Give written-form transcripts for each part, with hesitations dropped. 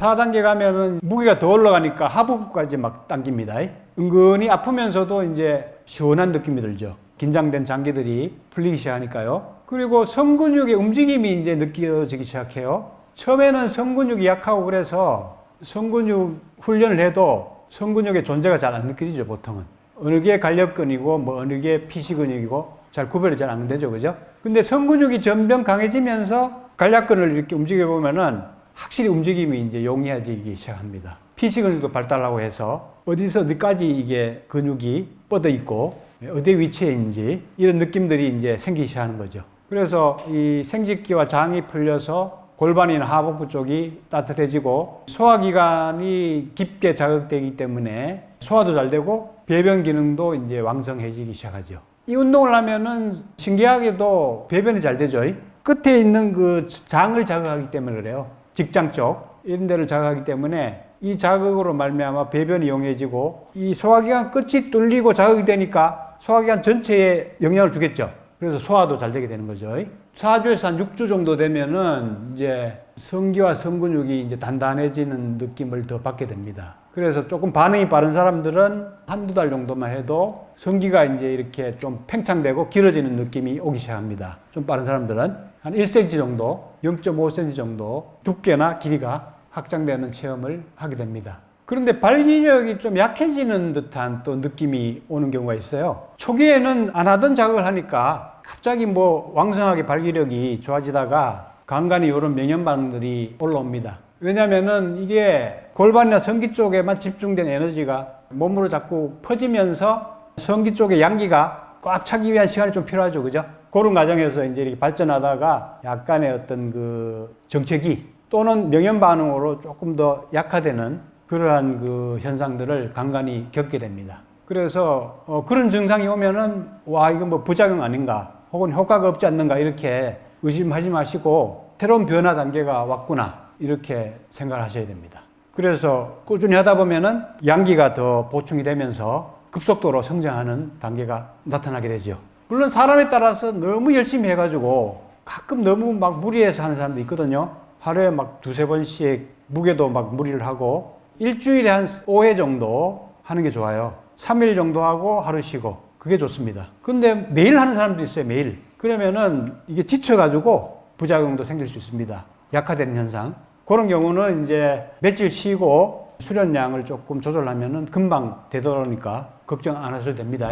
4단계 가면은 무게가 더 올라가니까 하부까지 막 당깁니다. 은근히 아프면서도 이제 시원한 느낌이 들죠. 긴장된 장기들이 풀리기 시작하니까요. 그리고 성근육의 움직임이 이제 느껴지기 시작해요. 처음에는 성근육이 약하고 그래서 성근육 훈련을 해도 성근육의 존재가 잘 안 느껴지죠, 보통은. 어느 게 간력근이고 뭐 어느 게 피시근육이고 잘 구별이 잘 안 되죠, 그죠? 근데 성근육이 점점 강해지면서 간략근을 이렇게 움직여 보면은 확실히 움직임이 이제 용이해지기 시작합니다. 피시근육도 발달하고 해서 어디서 어디까지 이게 근육이 뻗어 있고 어디 위치에 있는지 이런 느낌들이 이제 생기기 시작하는 거죠. 그래서 이 생殖기와 장이 풀려서 골반이나 하복부 쪽이 따뜻해지고 소화기관이 깊게 자극되기 때문에 소화도 잘 되고 배변 기능도 이제 왕성해지기 시작하죠. 이 운동을 하면은 신기하게도 배변이 잘 되죠. 끝에 있는 그 장을 자극하기 때문에 그래요. 직장 쪽 이런 데를 자극하기 때문에 이 자극으로 말미암아 배변이 용해지고 이 소화기관 끝이 뚫리고 자극이 되니까 소화기관 전체에 영향을 주겠죠. 그래서 소화도 잘 되게 되는 거죠. 4주에서 한 6주 정도 되면은 이제 성기와 성근육이 이제 단단해지는 느낌을 더 받게 됩니다. 그래서 조금 반응이 빠른 사람들은 한두 달 정도만 해도 성기가 이제 이렇게 좀 팽창되고 길어지는 느낌이 오기 시작합니다. 좀 빠른 사람들은 한 1cm 정도, 0.5cm 정도 두께나 길이가 확장되는 체험을 하게 됩니다. 그런데 발기력이 좀 약해지는 듯한 또 느낌이 오는 경우가 있어요. 초기에는 안 하던 자극을 하니까 갑자기 뭐 왕성하게 발기력이 좋아지다가 간간히 이런 명현 반응들이 올라옵니다. 왜냐면은 이게 골반이나 성기 쪽에만 집중된 에너지가 몸으로 자꾸 퍼지면서 성기 쪽에 양기가 꽉 차기 위한 시간이 좀 필요하죠. 그죠? 그런 과정에서 이제 이렇게 발전하다가 약간의 어떤 그 정체기 또는 명현 반응으로 조금 더 약화되는 그러한 그 현상들을 간간히 겪게 됩니다. 그래서 그런 증상이 오면은 와, 이건 뭐 부작용 아닌가 혹은 효과가 없지 않는가 이렇게 의심하지 마시고 새로운 변화 단계가 왔구나 이렇게 생각을 하셔야 됩니다. 그래서 꾸준히 하다 보면은 양기가 더 보충이 되면서 급속도로 성장하는 단계가 나타나게 되죠. 물론 사람에 따라서 너무 열심히 해가지고 가끔 너무 막 무리해서 하는 사람도 있거든요. 하루에 막 두세 번씩 무게도 막 무리를 하고 일주일에 한 5회 정도 하는 게 좋아요. 3일 정도 하고 하루 쉬고 그게 좋습니다. 근데 매일 하는 사람도 있어요. 매일. 그러면은 이게 지쳐가지고 부작용도 생길 수 있습니다. 약화되는 현상. 그런 경우는 이제 며칠 쉬고 수련량을 조금 조절하면은 금방 되돌아오니까 걱정 안 하셔도 됩니다.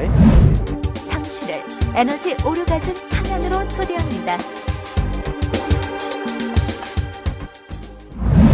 당신을 에너지 오르가즘 탕양으로 초대합니다.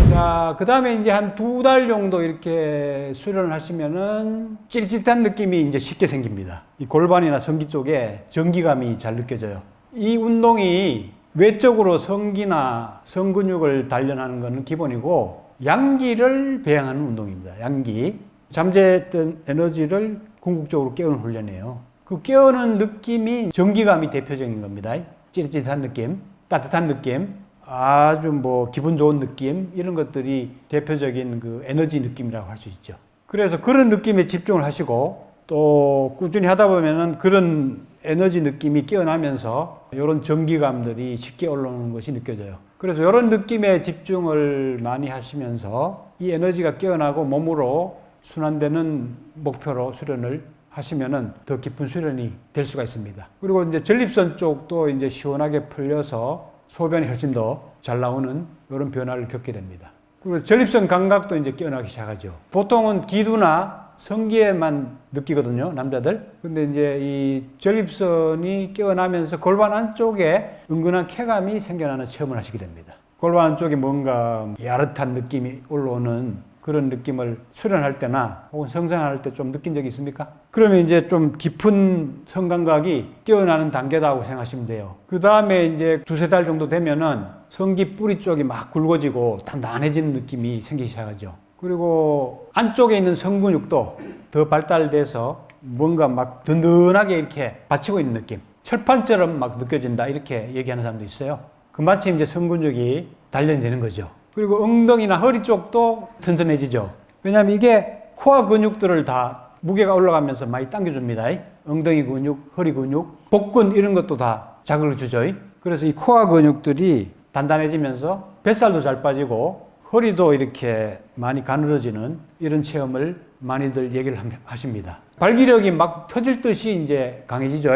자, 그 다음에 이제 한 2달 정도 이렇게 수련을 하시면은 찌릿찌릿한 느낌이 이제 쉽게 생깁니다. 이 골반이나 성기 쪽에 전기감이 잘 느껴져요. 이 운동이 외적으로 성기나 성근육을 단련하는 것은 기본이고 양기를 배양하는 운동입니다. 양기. 잠재했던 에너지를 궁극적으로 깨우는 훈련이에요. 그 깨우는 느낌이 전기감이 대표적인 겁니다. 찌릿찌릿한 느낌, 따뜻한 느낌, 아주 뭐 기분 좋은 느낌 이런 것들이 대표적인 그 에너지 느낌이라고 할 수 있죠. 그래서 그런 느낌에 집중을 하시고 또 꾸준히 하다 보면은 그런 에너지 느낌이 깨어나면서 이런 전기감들이 쉽게 올라오는 것이 느껴져요. 그래서 이런 느낌에 집중을 많이 하시면서 이 에너지가 깨어나고 몸으로 순환되는 목표로 수련을 하시면은 더 깊은 수련이 될 수가 있습니다. 그리고 이제 전립선 쪽도 이제 시원하게 풀려서 소변이 훨씬 더 잘 나오는 이런 변화를 겪게 됩니다. 그리고 전립선 감각도 이제 깨어나기 시작하죠. 보통은 기두나 성기에만 느끼거든요, 남자들. 근데 이제 이 전립선이 깨어나면서 골반 안쪽에 은근한 쾌감이 생겨나는 체험을 하시게 됩니다. 골반 안쪽에 뭔가 야릇한 느낌이 올라오는 그런 느낌을 수련할 때나 혹은 성생할 때 좀 느낀 적이 있습니까? 그러면 이제 좀 깊은 성감각이 깨어나는 단계다고 생각하시면 돼요. 그 다음에 이제 두세 달 정도 되면은 성기 뿌리 쪽이 막 굵어지고 단단해지는 느낌이 생기기 시작하죠. 그리고 안쪽에 있는 성근육도 더 발달돼서 뭔가 막 든든하게 이렇게 받치고 있는 느낌. 철판처럼 막 느껴진다 이렇게 얘기하는 사람도 있어요. 그 마침 이제 성근육이 단련이 되는 거죠. 그리고 엉덩이나 허리 쪽도 튼튼해지죠. 왜냐하면 이게 코어 근육들을 다 무게가 올라가면서 많이 당겨줍니다. 엉덩이 근육, 허리 근육, 복근 이런 것도 다 자극을 주죠. 그래서 이 코어 근육들이 단단해지면서 뱃살도 잘 빠지고 허리도 이렇게 많이 가늘어지는 이런 체험을 많이들 얘기를 하십니다. 발기력이 막 터질 듯이 이제 강해지죠.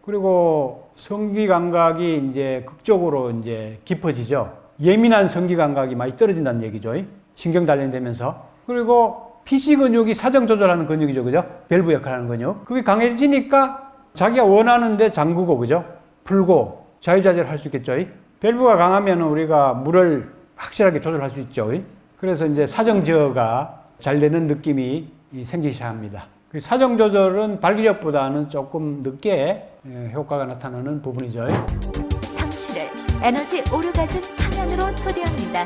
그리고 성기 감각이 이제 극적으로 이제 깊어지죠. 예민한 성기 감각이 많이 떨어진다는 얘기죠. 신경 단련되면서. 그리고 피시 근육이 사정 조절하는 근육이죠. 그죠? 밸브 역할을 하는 근육. 그게 강해지니까 자기가 원하는데 잠그고, 그죠? 풀고 자유자재로 할 수 있겠죠. 밸브가 강하면 우리가 물을 확실하게 조절할 수 있죠. 그래서 이제 사정 제어가 잘 되는 느낌이 생기기 시작합니다. 사정 조절은 발기력보다는 조금 늦게 효과가 나타나는 부분이죠. 당신을 에너지 오르가즘 방향으로 초대합니다.